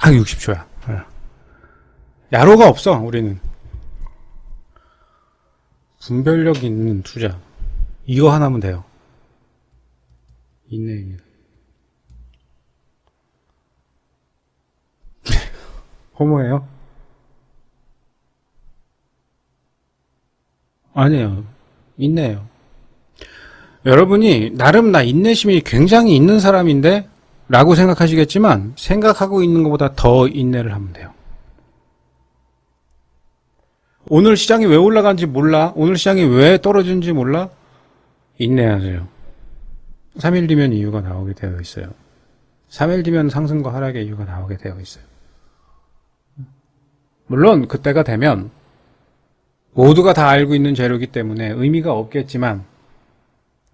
딱 60초야. 야로가 없어, 우리는. 분별력 있는 투자. 이거 하나면 돼요. 인내입니다. 호모예요? 아니에요. 인내예요. 여러분이 나름 나 인내심이 굉장히 있는 사람인데 라고 생각하시겠지만 생각하고 있는 것보다 더 인내를 하면 돼요. 오늘 시장이 왜 올라간지 몰라? 오늘 시장이 왜 떨어지는지 몰라? 인내하세요. 3일 뒤면 이유가 나오게 되어 있어요. 3일 뒤면 상승과 하락의 이유가 나오게 되어 있어요. 물론 그때가 되면 모두가 다 알고 있는 재료이기 때문에 의미가 없겠지만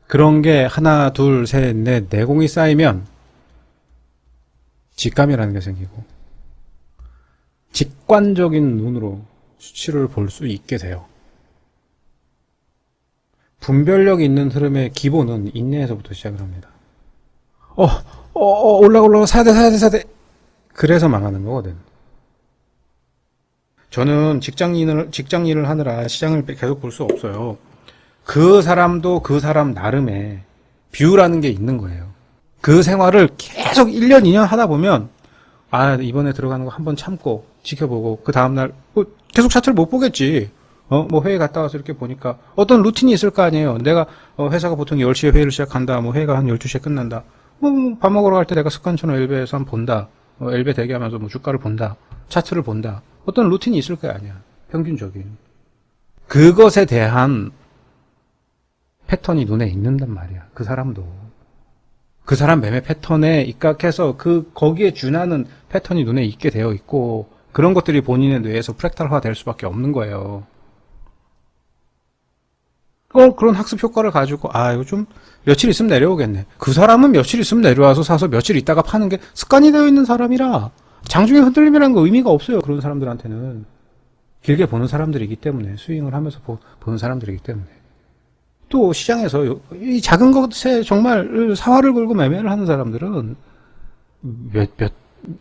그런 게 하나, 둘, 셋, 넷, 내공이 쌓이면 직감이라는 게 생기고 직관적인 눈으로 수치를 볼 수 있게 돼요. 분별력 있는 흐름의 기본은 인내에서부터 시작을 합니다. 올라가, 사야 돼. 그래서 망하는 거거든. 저는 직장 일을 하느라 시장을 계속 볼 수 없어요. 그 사람도 그 사람 나름의 뷰라는 게 있는 거예요. 그 생활을 계속 1년, 2년 하다 보면 이번에 들어가는 거 한번 참고 지켜보고 그 다음날 계속 차트를 못 보겠지. 뭐 회의 갔다 와서 이렇게 보니까 어떤 루틴이 있을 거 아니에요. 내가 회사가 보통 10시에 회의를 시작한다. 뭐 회의가 한 12시에 끝난다. 밥 먹으러 갈 때 내가 습관처럼 엘베에서 한번 본다. 엘베 대기하면서 뭐 주가를 본다. 차트를 본다. 어떤 루틴이 있을 거 아니야. 평균적인. 그것에 대한 패턴이 눈에 있는단 말이야. 그 사람도. 그 사람 매매 패턴에 입각해서 거기에 준하는 패턴이 눈에 있게 되어 있고 그런 것들이 본인의 뇌에서 프랙탈화 될 수밖에 없는 거예요. 그런 학습 효과를 가지고 이거 좀 며칠 있으면 내려오겠네. 그 사람은 며칠 있으면 내려와서 사서 며칠 있다가 파는 게 습관이 되어 있는 사람이라 장중에 흔들림이라는 거 의미가 없어요. 그런 사람들한테는. 길게 보는 사람들이기 때문에 스윙을 하면서 보는 사람들이기 때문에. 또 시장에서 이 작은 것에 정말 사활을 걸고 매매를 하는 사람들은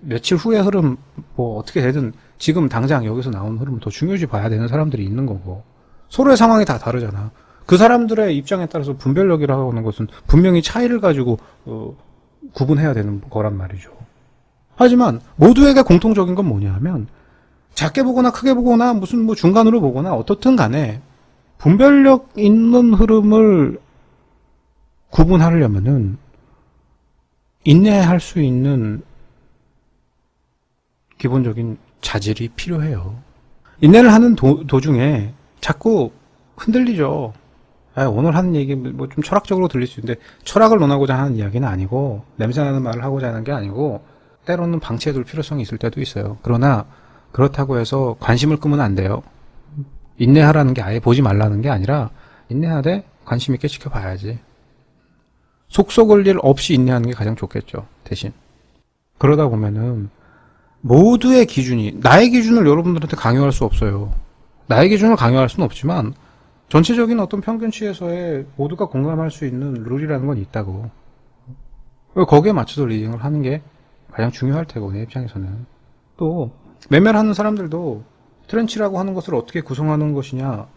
며칠 후의 흐름 뭐 어떻게 되든 지금 당장 여기서 나오는 흐름을 더 중요시 봐야 되는 사람들이 있는 거고 서로의 상황이 다 다르잖아. 그 사람들의 입장에 따라서 분별력이라고 하는 것은 분명히 차이를 가지고 구분해야 되는 거란 말이죠. 하지만 모두에게 공통적인 건 뭐냐 하면 작게 보거나 크게 보거나 무슨 뭐 중간으로 보거나 어떻든 간에 분별력 있는 흐름을 구분하려면은 인내할 수 있는 기본적인 자질이 필요해요. 인내를 하는 도중에 자꾸 흔들리죠. 오늘 하는 얘기 뭐 좀 철학적으로 들릴 수 있는데 철학을 논하고자 하는 이야기는 아니고 냄새나는 말을 하고자 하는 게 아니고 때로는 방치해둘 필요성이 있을 때도 있어요. 그러나 그렇다고 해서 관심을 끄면 안 돼요. 인내하라는 게 아예 보지 말라는 게 아니라 인내하되 관심 있게 지켜봐야지. 속 썩을 일 없이 인내하는 게 가장 좋겠죠. 대신 그러다 보면은 모두의 기준이 나의 기준을 여러분들한테 강요할 수 없어요. 나의 기준을 강요할 수는 없지만 전체적인 어떤 평균치에서의 모두가 공감할 수 있는 룰이라는 건 있다고. 거기에 맞춰서 리딩을 하는 게 가장 중요할 테고 내 입장에서는. 또 매매를 하는 사람들도 트렌치라고 하는 것을 어떻게 구성하는 것이냐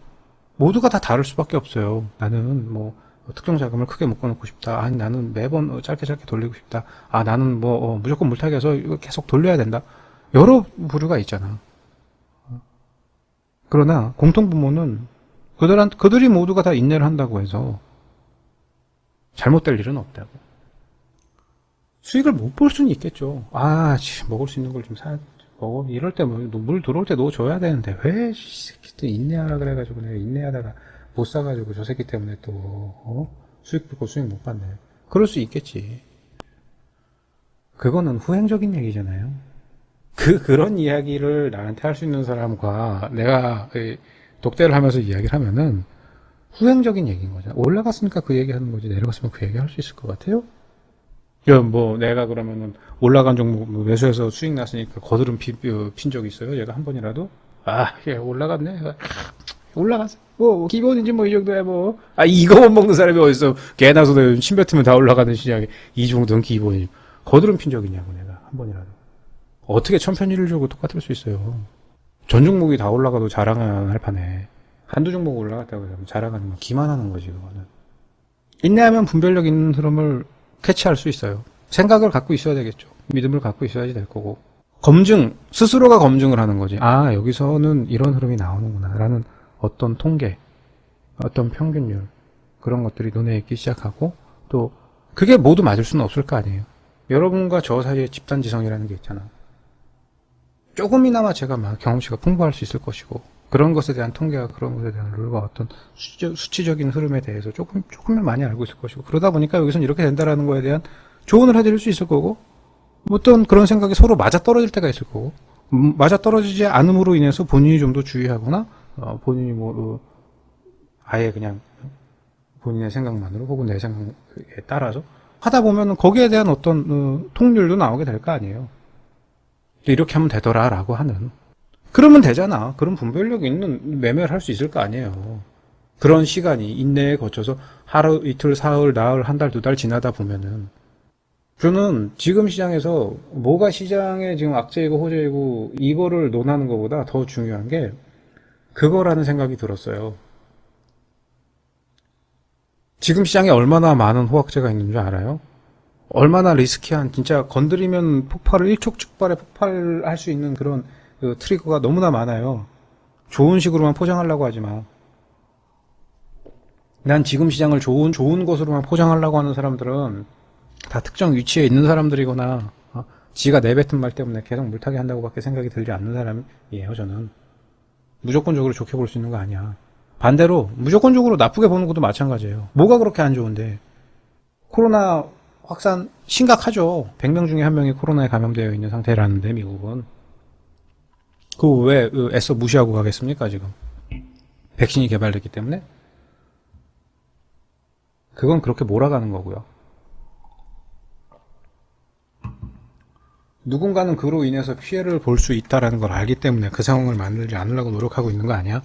모두가 다 다를 수밖에 없어요. 나는 뭐 특정 자금을 크게 묶어놓고 싶다. 나는 매번 짧게 돌리고 싶다. 나는 뭐 무조건 물타기해서 이거 계속 돌려야 된다. 여러 부류가 있잖아. 그러나 공통분모는 그들이 모두가 다 인내를 한다고 해서 잘못될 일은 없다고. 수익을 못 볼 수는 있겠죠. 먹을 수 있는 걸 좀 사야 먹어. 이럴 때 물 들어올 때 넣어줘야 되는데 왜 또 인내하라 그래가지고 내가 인내하다가 못 사가지고 저 새끼 때문에 또 수익 붙고 수익 못 받네. 그럴 수 있겠지. 그거는 후행적인 얘기잖아요. 그런 이야기를 나한테 할 수 있는 사람과 내가 독대를 하면서 이야기를 하면은 후행적인 얘기인 거죠. 올라갔으니까 그 얘기 하는 거지 내려갔으면 그 얘기 할 수 있을 것 같아요? 뭐 내가 그러면은 올라간 종목 매수해서 수익 났으니까 거드름 핀 적이 있어요? 얘가 한 번이라도? 얘 올라갔네. 올라갔어. 뭐 기본이지 뭐 이 정도야 뭐. 이거 못 먹는 사람이 어딨어. 개나 소나 침 뱉으면 다 올라가는 시장에 이 정도는 기본이지. 거드름 핀 적 있냐고 내가 한 번이라도. 어떻게 천편일률적으로 똑같을 수 있어요. 전 종목이 다 올라가도 자랑을 할 판에 한두 종목 올라갔다고 해서 자랑하는 건 기만하는 거지 그거는. 인내하면 분별력 있는 흐름을 캐치할 수 있어요. 생각을 갖고 있어야 되겠죠. 믿음을 갖고 있어야지 될 거고. 검증, 스스로가 검증을 하는 거지. 아, 여기서는 이런 흐름이 나오는구나 라는 어떤 통계, 어떤 평균율, 그런 것들이 눈에 익기 시작하고, 또 그게 모두 맞을 수는 없을 거 아니에요. 여러분과 저 사이에 집단지성이라는 게 있잖아. 조금이나마 제가 막 경험치가 풍부할 수 있을 것이고, 그런 것에 대한 통계와 그런 것에 대한 룰과 어떤 수치적인 흐름에 대해서 조금은 많이 알고 있을 것이고, 그러다 보니까 여기서는 이렇게 된다라는 거에 대한 조언을 해드릴 수 있을 거고, 어떤 그런 생각이 서로 맞아떨어질 때가 있을 거고, 맞아떨어지지 않음으로 인해서 본인이 좀 더 주의하거나, 본인이 아예 그냥 본인의 생각만으로 혹은 내 생각에 따라서 하다 보면 거기에 대한 어떤 통률도 나오게 될 거 아니에요. 이렇게 하면 되더라라고 하는. 그러면 되잖아. 그런 분별력 있는 매매를 할 수 있을 거 아니에요. 그런 시간이 인내에 거쳐서 하루, 이틀, 사흘, 나흘, 한 달, 두 달 지나다 보면은 저는 지금 시장에서 뭐가 시장에 지금 악재이고 호재이고 이거를 논하는 것보다 더 중요한 게 그거라는 생각이 들었어요. 지금 시장에 얼마나 많은 호황제가 있는 줄 알아요? 얼마나 리스키한, 진짜 건드리면 폭발을 일촉즉발의 폭발할 수 있는 그런 그 트리거가 너무나 많아요. 좋은 식으로만 포장하려고 하지 마. 난 지금 시장을 좋은 것으로만 포장하려고 하는 사람들은 다 특정 위치에 있는 사람들이거나 지가 내뱉은 말 때문에 계속 물타기 한다고밖에 생각이 들지 않는 사람이에요. 저는 무조건적으로 좋게 볼 수 있는 거 아니야. 반대로 무조건적으로 나쁘게 보는 것도 마찬가지예요. 뭐가 그렇게 안 좋은데. 코로나 확산 심각하죠. 100명 중에 1명이 코로나에 감염되어 있는 상태라는데 미국은. 그거 왜 애써 무시하고 가겠습니까 지금. 백신이 개발됐기 때문에. 그건 그렇게 몰아가는 거고요. 누군가는 그로 인해서 피해를 볼 수 있다는 걸 알기 때문에 그 상황을 만들지 않으려고 노력하고 있는 거 아니야?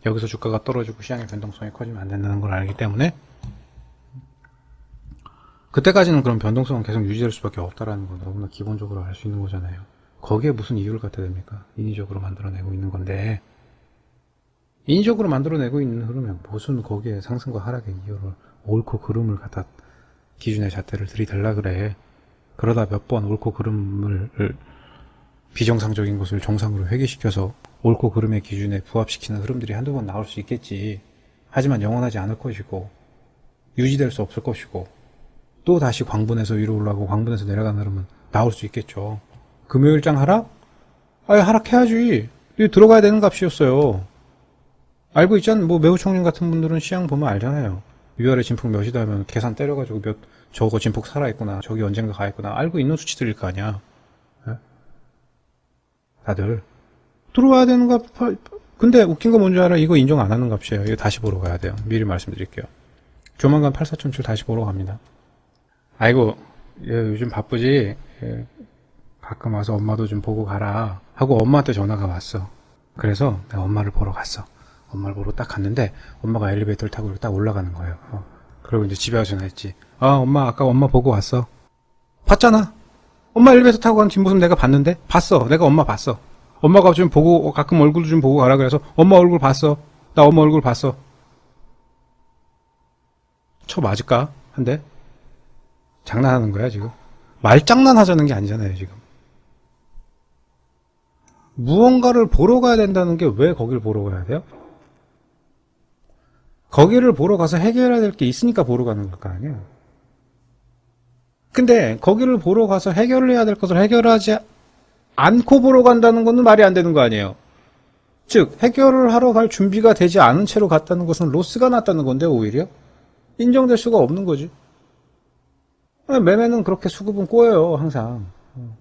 여기서 주가가 떨어지고 시장의 변동성이 커지면 안 된다는 걸 알기 때문에 그때까지는 그런 변동성은 계속 유지될 수밖에 없다는 건 너무나 기본적으로 알 수 있는 거잖아요. 거기에 무슨 이유를 갖다 댑니까? 인위적으로 만들어내고 있는 건데 인위적으로 만들어내고 있는 흐름에 무슨 거기에 상승과 하락의 이유를 옳고 그름을 갖다 기준의 잣대를 들이댈라 그래. 그러다 몇 번 옳고 그름을 비정상적인 것을 정상으로 회귀시켜서 옳고 그름의 기준에 부합시키는 흐름들이 한두 번 나올 수 있겠지. 하지만 영원하지 않을 것이고 유지될 수 없을 것이고 또 다시 광분에서 위로 올라가고 광분에서 내려가는 흐름은 나올 수 있겠죠. 금요일장 하락? 아예 하락해야지. 들어가야 되는 값이었어요. 알고 있잖아. 매우 총님 같은 분들은 시장 보면 알잖아요. 위아래 진폭 몇이다 하면 계산 때려가지고 저거 진폭 살아있구나. 저기 언젠가 가있구나. 알고 있는 수치들일 거 아니야. 다들. 들어와야 되는 값. 근데 웃긴 거 뭔지 알아? 이거 인정 안 하는 값이에요. 이거 다시 보러 가야 돼요. 미리 말씀드릴게요. 조만간 84.7 다시 보러 갑니다. 아이고, 요즘 바쁘지? 가끔 와서 엄마도 좀 보고 가라. 하고 엄마한테 전화가 왔어. 그래서 내가 엄마를 보러 갔어. 엄마를 보러 딱 갔는데 엄마가 엘리베이터를 타고 딱 올라가는 거예요. 그리고 이제 집에 와서 전화했지. 엄마 아까 엄마 보고 왔어. 봤잖아. 엄마 엘리베이터 타고 가는 뒷모습 내가 봤는데? 봤어. 내가 엄마 봤어. 엄마가 좀 보고 가끔 얼굴도 좀 보고 가라 그래서 엄마 얼굴 봤어. 나 엄마 얼굴 봤어. 쳐 맞을까? 한 대? 장난하는 거야 지금? 말장난 하자는 게 아니잖아요 지금. 무언가를 보러 가야 된다는 게 왜 거길 보러 가야 돼요? 거기를 보러 가서 해결해야 될 게 있으니까 보러 가는 거 아니에요. 근데 거기를 보러 가서 해결을 해야 될 것을 해결하지 않고 보러 간다는 것은 말이 안 되는 거 아니에요. 즉 해결을 하러 갈 준비가 되지 않은 채로 갔다는 것은 로스가 났다는 건데 오히려 인정될 수가 없는 거지. 매매는 그렇게 수급은 꼬여요 항상.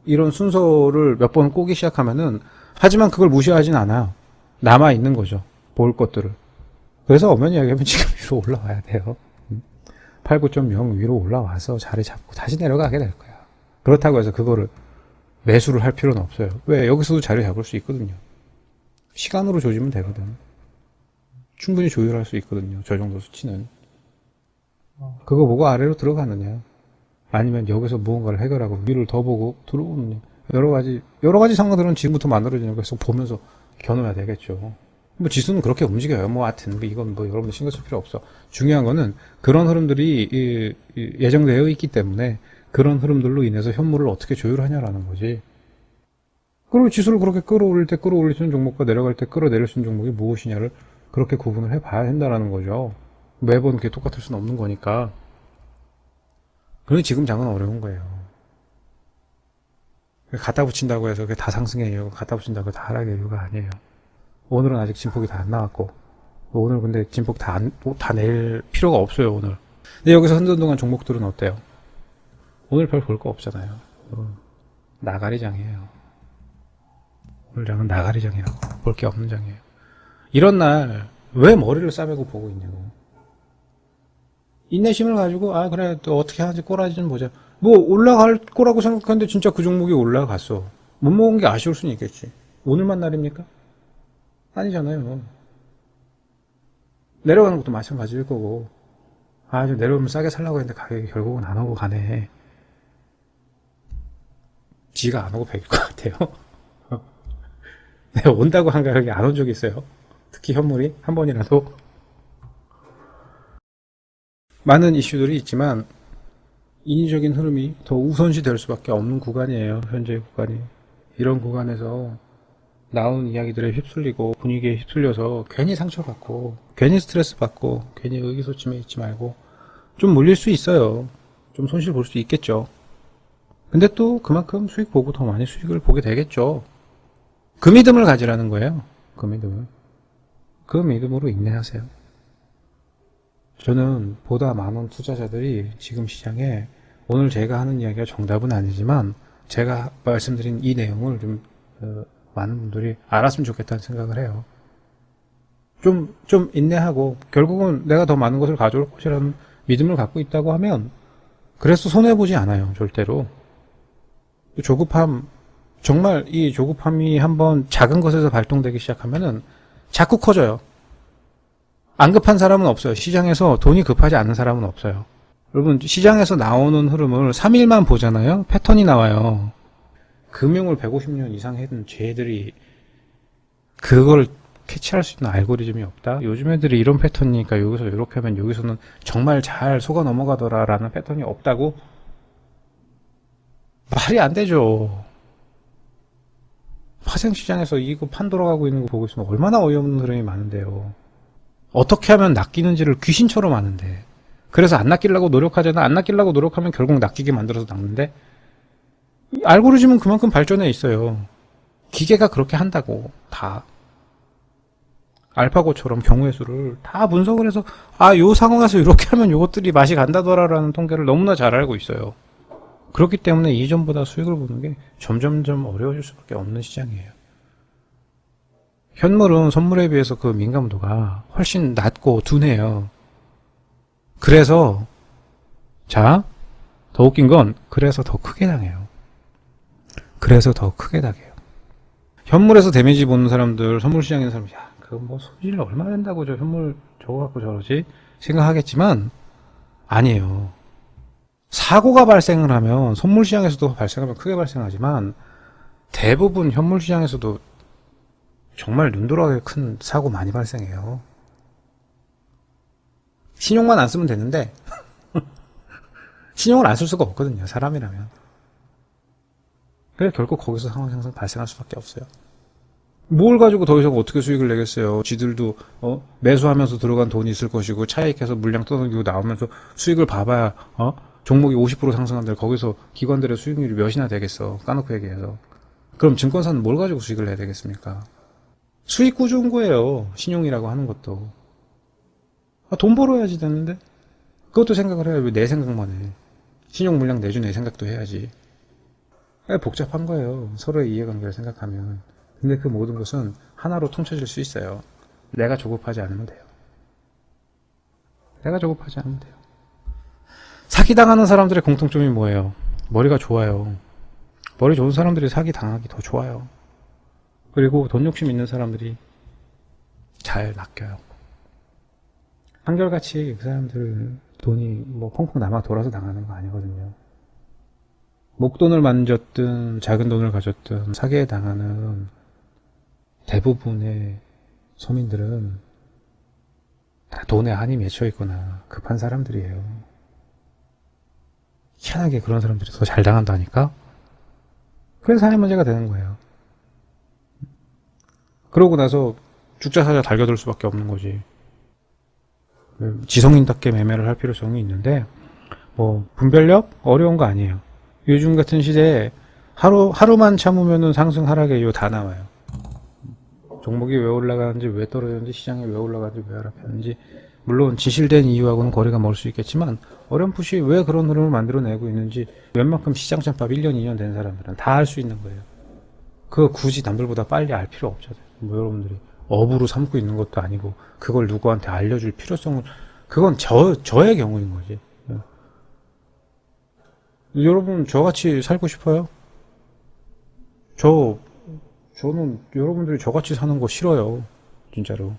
이런 순서를 몇 번 꼬기 시작하면은 하지만 그걸 무시하진 않아요. 남아있는 거죠. 볼 것들을. 그래서 엄연히 얘기하면 지금 위로 올라와야 돼요. 89.0 위로 올라와서 자리 잡고 다시 내려가게 될 거야. 그렇다고 해서 그거를 매수를 할 필요는 없어요. 왜? 여기서도 자리 잡을 수 있거든요. 시간으로 조지면 되거든. 충분히 조율할 수 있거든요. 저 정도 수치는. 그거 보고 아래로 들어가느냐. 아니면 여기서 무언가를 해결하고 위를 더 보고 들어오느냐. 여러 가지 상황들은 지금부터 만들어지는 거 계속 보면서 겨눠야 되겠죠. 뭐 지수는 그렇게 움직여요. 뭐 하여튼 뭐 이건 뭐 여러분들 신경 쓸 필요 없어. 중요한 거는 그런 흐름들이 예정되어 있기 때문에 그런 흐름들로 인해서 현물을 어떻게 조율하냐라는 거지. 그리고 지수를 그렇게 끌어올릴 때 끌어올릴 수 있는 종목과 내려갈 때 끌어내릴 수 있는 종목이 무엇이냐를 그렇게 구분을 해봐야 된다는 거죠. 매번 그게 똑같을 수는 없는 거니까. 그러니 지금 장은 어려운 거예요. 갖다 붙인다고 해서 그게 다 상승의 이유고 갖다 붙인다고 다 하락의 이유가 아니에요. 오늘은 아직 진폭이 다 안 나왔고 오늘 근데 진폭 다 낼 필요가 없어요 오늘. 근데 여기서 흔들동안 종목들은 어때요? 오늘 별 볼 거 없잖아요. 나가리장이에요. 오늘 장은 나가리장이라고 볼 게 없는 장이에요. 이런 날 왜 머리를 싸매고 보고 있냐고. 인내심을 가지고 아 그래 또 어떻게 하는지 꼬라지 좀 보자. 뭐 올라갈 거라고 생각하는데 진짜 그 종목이 올라갔어. 못 먹은 게 아쉬울 수는 있겠지. 오늘만 날입니까? 아니잖아요. 내려가는 것도 마찬가지일 거고 아 좀 내려오면 싸게 살라고 했는데 가격이 결국은 안 오고 가네. 지가 안 오고 백일 것 같아요. 내가 온다고 한 가격이 안 온 적이 있어요. 특히 현물이 한 번이라도. 많은 이슈들이 있지만 인위적인 흐름이 더 우선시 될 수밖에 없는 구간이에요. 현재 구간이. 이런 구간에서 나오는 이야기들에 휩쓸리고 분위기에 휩쓸려서 괜히 상처받고 괜히 스트레스 받고 괜히 의기소침해 있지 말고 좀 물릴 수 있어요. 좀 손실 볼 수 있겠죠. 근데 또 그만큼 수익 보고 더 많이 수익을 보게 되겠죠. 그 믿음을 가지라는 거예요. 그 믿음을. 그 믿음으로 인내하세요. 저는 보다 많은 투자자들이 지금 시장에 오늘 제가 하는 이야기가 정답은 아니지만 제가 말씀드린 이 내용을 좀 많은 분들이 알았으면 좋겠다는 생각을 해요. 좀 인내하고 결국은 내가 더 많은 것을 가져올 것이라는 믿음을 갖고 있다고 하면 그래서 손해보지 않아요. 절대로. 조급함, 정말 이 조급함이 한번 작은 것에서 발동되기 시작하면은 자꾸 커져요. 안 급한 사람은 없어요. 시장에서 돈이 급하지 않은 사람은 없어요. 여러분 시장에서 나오는 흐름을 3일만 보잖아요. 패턴이 나와요. 금융을 150년 이상 했던 쟤들이 그걸 캐치할 수 있는 알고리즘이 없다? 요즘 애들이 이런 패턴이니까 여기서 이렇게 하면 여기서는 정말 잘 속아 넘어가더라 라는 패턴이 없다고? 말이 안 되죠. 파생시장에서 이거 판 돌아가고 있는 거 보고 있으면 얼마나 어이없는 흐름이 많은데요. 어떻게 하면 낚이는지를 귀신처럼 아는데 그래서 안 낚이려고 노력하잖아. 안 낚이려고 노력하면 결국 낚이게 만들어서 낚는데 알고리즘은 그만큼 발전해 있어요. 기계가 그렇게 한다고 다 알파고처럼 경우의 수를 다 분석을 해서 요 상황에서 이렇게 하면 이것들이 맛이 간다더라라는 통계를 너무나 잘 알고 있어요. 그렇기 때문에 이전보다 수익을 보는 게 점점점 어려워질 수밖에 없는 시장이에요. 현물은 선물에 비해서 그 민감도가 훨씬 낮고 둔해요. 그래서 더 웃긴 건 그래서 더 크게 당해요. 그래서 더 크게 당해요. 현물에서 데미지 보는 사람들, 선물 시장에 있는 사람, 그거 뭐 손실 얼마 된다고 저 현물 저거 갖고 저러지? 생각하겠지만 아니에요. 사고가 발생을 하면 선물 시장에서도 발생하면 크게 발생하지만 대부분 현물 시장에서도 정말 눈돌아가게 큰 사고 많이 발생해요. 신용만 안 쓰면 되는데 신용을 안 쓸 수가 없거든요. 사람이라면. 그래서 결국 거기서 상황 형성 발생할 수밖에 없어요. 뭘 가지고 더 이상 어떻게 수익을 내겠어요. 지들도 매수하면서 들어간 돈이 있을 것이고 차익해서 물량 떠넘기고 나오면서 수익을 봐봐야 종목이 50% 상승한데 거기서 기관들의 수익률이 몇이나 되겠어. 까놓고 얘기해서. 그럼 증권사는 뭘 가지고 수익을 내야 되겠습니까? 수익 구조인 거예요. 신용이라고 하는 것도. 돈 벌어야지 되는데 그것도 생각을 해야 왜 내 생각만 해. 신용 물량 내주 내 생각도 해야지. 복잡한 거예요. 서로의 이해관계를 생각하면. 근데 그 모든 것은 하나로 통쳐질 수 있어요. 내가 조급하지 않으면 돼요. 내가 조급하지 않으면 돼요. 사기당하는 사람들의 공통점이 뭐예요? 머리가 좋아요. 머리 좋은 사람들이 사기당하기 더 좋아요. 그리고 돈 욕심 있는 사람들이 잘 낚여요. 한결같이 그 사람들 돈이 뭐 펑펑 남아 돌아서 당하는 거 아니거든요. 목돈을 만졌든 작은 돈을 가졌든 사기에 당하는 대부분의 서민들은 다 돈에 한이 맺혀 있거나 급한 사람들이에요. 희한하게 그런 사람들이 더 잘 당한다니까? 그래서 산의 문제가 되는 거예요. 그러고 나서 죽자사자 달겨들 수밖에 없는 거지. 지성인답게 매매를 할 필요성이 있는데, 뭐 분별력 어려운 거 아니에요. 요즘 같은 시대에 하루만 참으면은 상승 하락의 이유 다 나와요. 종목이 왜 올라가는지, 왜 떨어졌는지, 시장이 왜 올라가는지, 왜 하락했는지. 물론 진실된 이유하고는 거리가 멀 수 있겠지만 어렴풋이 왜 그런 흐름을 만들어내고 있는지 웬만큼 시장 참밥 1년, 2년 된 사람들은 다 알 수 있는 거예요. 그거 굳이 남들보다 빨리 알 필요 없잖아요. 뭐 여러분들이 업으로 삼고 있는 것도 아니고 그걸 누구한테 알려줄 필요성은, 그건 저의 경우인 거지. 여러분 저같이 살고 싶어요? 저는 여러분들이 저같이 사는 거 싫어요. 진짜로.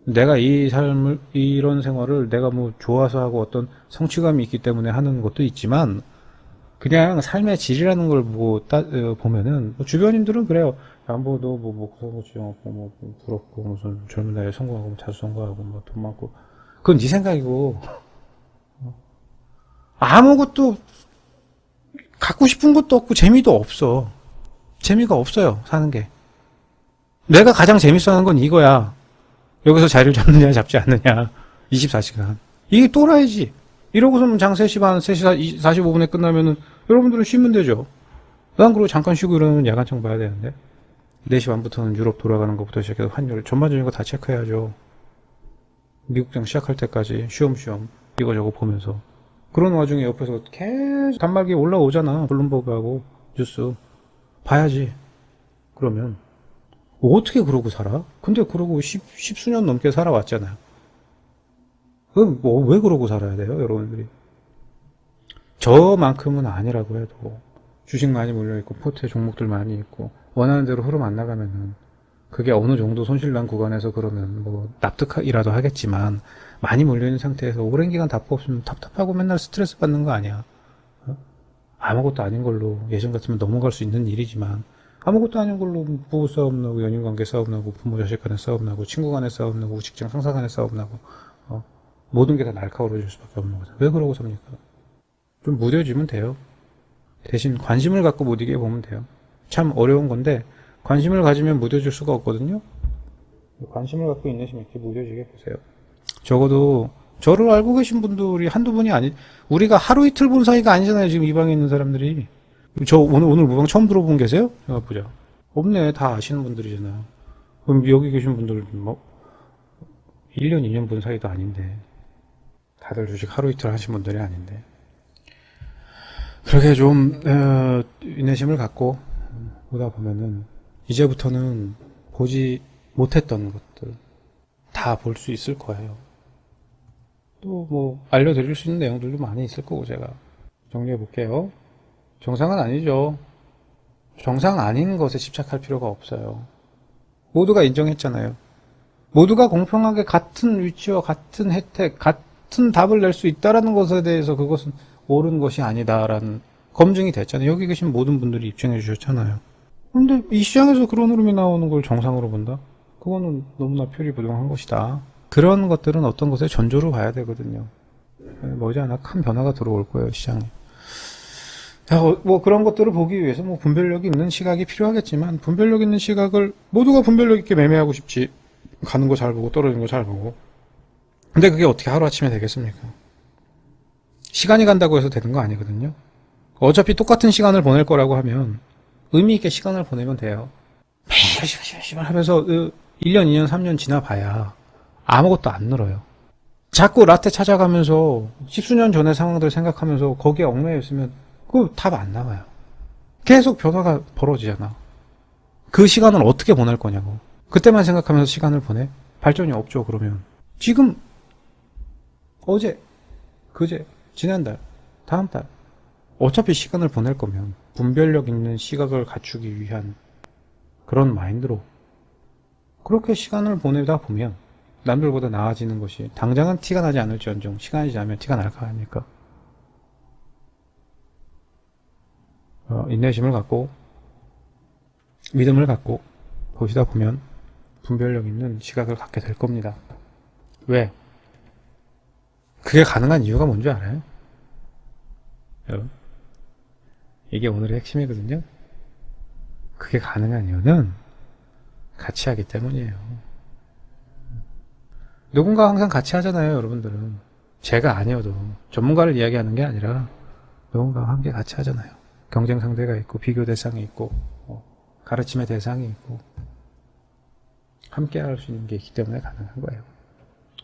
내가 이 삶을, 이런 생활을 내가 뭐 좋아서 하고 어떤 성취감이 있기 때문에 하는 것도 있지만, 그냥 삶의 질이라는 걸 보면은, 뭐 주변인들은 그래요. 야, 뭐, 너, 목사고 지정하고, 뭐, 부럽고, 무슨 젊은 나이에 성공하고, 뭐 자수 성공하고, 뭐 돈 많고. 그건 네 생각이고, 아무것도, 갖고 싶은 것도 없고, 재미도 없어. 재미가 없어요, 사는 게. 내가 가장 재밌어 하는 건 이거야. 여기서 자리를 잡느냐 잡지 않느냐. 24시간. 이게 또라이지. 이러고서는 장 3시 반, 3시 45분에 끝나면은 여러분들은 쉬면 되죠. 난 그리고 잠깐 쉬고 이러면 야간청 봐야 되는데. 4시 반부터는 유럽 돌아가는 것부터 시작해서 환율, 전반적인 거 다 체크해야죠. 미국장 시작할 때까지 쉬엄쉬엄 이거저거 보면서. 그런 와중에 옆에서 계속 단말기 올라오잖아. 블룸버그하고 뉴스. 봐야지. 그러면. 어떻게 그러고 살아? 근데 그러고 십수년 넘게 살아왔잖아요. 그럼 뭐, 왜 그러고 살아야 돼요, 여러분들이? 저만큼은 아니라고 해도 주식 많이 몰려있고 포트에 종목들 많이 있고 원하는 대로 흐름 안 나가면은 그게 어느 정도 손실난 구간에서 그러면 뭐 납득이라도 하겠지만, 많이 몰려있는 상태에서 오랜 기간 답보 없으면 답답하고 맨날 스트레스 받는 거 아니야. 아무것도 아닌 걸로 예전 같으면 넘어갈 수 있는 일이지만, 아무것도 아닌 걸로 부부 싸움 나고, 연인관계 싸움 나고, 부모 자식 간에 싸움 나고, 친구 간에 싸움 나고, 직장 상사 간에 싸움 나고, 모든 게 다 날카로워질 수밖에 없는 거죠. 왜 그러고 삽니까? 좀 무뎌지면 돼요. 대신 관심을 갖고 못 이겨 보면 돼요. 참 어려운 건데 관심을 가지면 무뎌질 수가 없거든요. 관심을 갖고 인내심 있게 무뎌지게 보세요. 적어도 저를 알고 계신 분들이 한두 분이 우리가 하루 이틀 본 사이가 아니잖아요. 지금 이 방에 있는 사람들이. 저 오늘 무방 처음 들어본 계세요? 보자. 없네. 다 아시는 분들이잖아요. 그럼 여기 계신 분들 뭐 1년, 2년 본 사이도 아닌데, 다들 주식 하루 이틀 하신 분들이 아닌데. 그렇게 좀 인내심을 갖고 보다 보면은 이제부터는 보지 못했던 것들 다 볼 수 있을 거예요. 또 뭐 알려드릴 수 있는 내용들도 많이 있을 거고, 제가 정리해 볼게요. 정상은 아니죠. 정상 아닌 것에 집착할 필요가 없어요. 모두가 인정했잖아요. 모두가 공평하게 같은 위치와 같은 혜택, 같은 답을 낼 수 있다라는 것에 대해서 그것은 옳은 것이 아니다라는 검증이 됐잖아요. 여기 계신 모든 분들이 입증해 주셨잖아요. 근데 이 시장에서 그런 흐름이 나오는 걸 정상으로 본다? 그거는 너무나 표리부동한 것이다. 그런 것들은 어떤 것에 전조로 봐야 되거든요. 머지않아 큰 변화가 들어올 거예요, 시장에. 뭐 그런 것들을 보기 위해서 뭐 분별력이 있는 시각이 필요하겠지만, 분별력 있는 시각을 모두가 분별력 있게 매매하고 싶지. 가는 거 잘 보고 떨어지는 거 잘 보고. 근데 그게 어떻게 하루아침에 되겠습니까? 시간이 간다고 해서 되는 거 아니거든요. 어차피 똑같은 시간을 보낼 거라고 하면 의미 있게 시간을 보내면 돼요. 매일 시발 하면서 1년, 2년, 3년 지나봐야 아무것도 안 늘어요. 자꾸 라떼 찾아가면서 십수년 전의 상황들 생각하면서 거기에 얽매여 있으면 그 답 안 나와요. 계속 변화가 벌어지잖아. 그 시간을 어떻게 보낼 거냐고. 그때만 생각하면서 시간을 보내? 발전이 없죠. 그러면 지금 어제, 그제, 지난달, 다음 달 어차피 시간을 보낼 거면 분별력 있는 시각을 갖추기 위한 그런 마인드로 그렇게 시간을 보내다 보면 남들보다 나아지는 것이, 당장은 티가 나지 않을지언정 시간이 지나면 티가 날 거 아닙니까? 인내심을 갖고 믿음을 갖고 보시다 보면 분별력 있는 시각을 갖게 될 겁니다. 왜? 그게 가능한 이유가 뭔지 알아요? 여러분, 이게 오늘의 핵심이거든요. 그게 가능한 이유는 같이 하기 때문이에요. 누군가 항상 같이 하잖아요, 여러분들은. 제가 아니어도 전문가를 이야기하는 게 아니라 누군가와 함께 같이 하잖아요. 경쟁 상대가 있고 비교 대상이 있고 가르침의 대상이 있고 함께 할 수 있는 게 있기 때문에 가능한 거예요.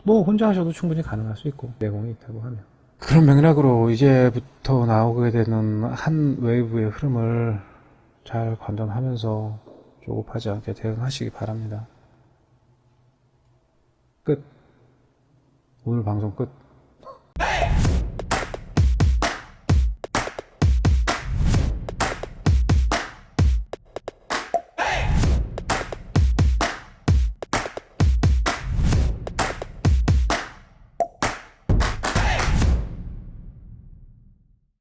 뭐 혼자 하셔도 충분히 가능할 수 있고 내공이 있다고 하면. 그런 맥락으로 이제부터 나오게 되는 한 웨이브의 흐름을 잘 관전하면서 조급하지 않게 대응하시기 바랍니다. 끝. 오늘 방송 끝.